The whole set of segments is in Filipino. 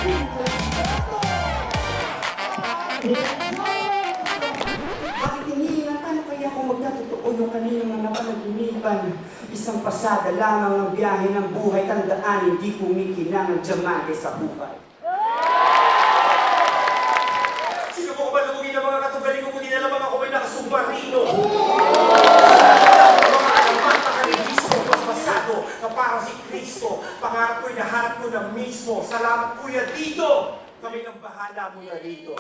Bakit iniingat? Paano kaya kung magkatotoo yung kaninang mga panaginipan? Isang pasada lamang ang biyahe ng buhay. Tandaan, hindi kumikinang ang dyamante sa buhay. Sino po ba lumugin ng mga katugaling ko kung dinalaman ako may nakasumbarino? Mga alaman na karehistro, pasado na para si Kristo. Pangarap ko'y nahanap ko na mismo. Salamat kuya dito. Kami nang bahala muna rito.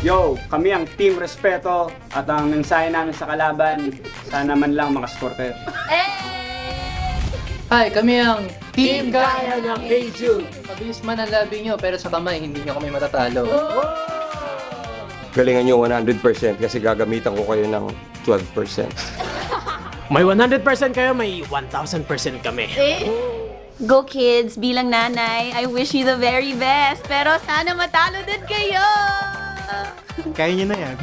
Yo, kami ang Team Respeto at ang mensahe namin sa kalaban, sana man lang makascore kayo. Hi, kami ang Team Gaya ng Aiju. Mabilis man ang labi nyo, pero sa kamay, hindi nyo kami matatalo. Galingan nyo 100% kasi gagamitan ko kayo ng 12%. May 100% kayo, may 1,000% kami. Go kids, bilang nanay, I wish you the very best. Pero sana matalo din kayo! Kaya niyo na yan.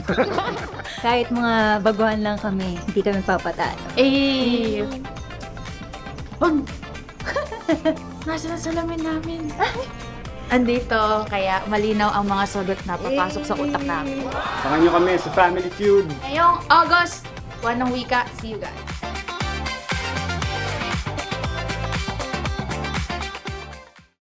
Kahit mga baguhan lang kami, hindi kami papatalo. Eh! Nasaan ang salamin namin? Andito, kaya malinaw ang mga sagot na papasok sa utak namin. Samahan nyo kami sa Family Feud. Ngayong August, 1 ng wika. See you guys.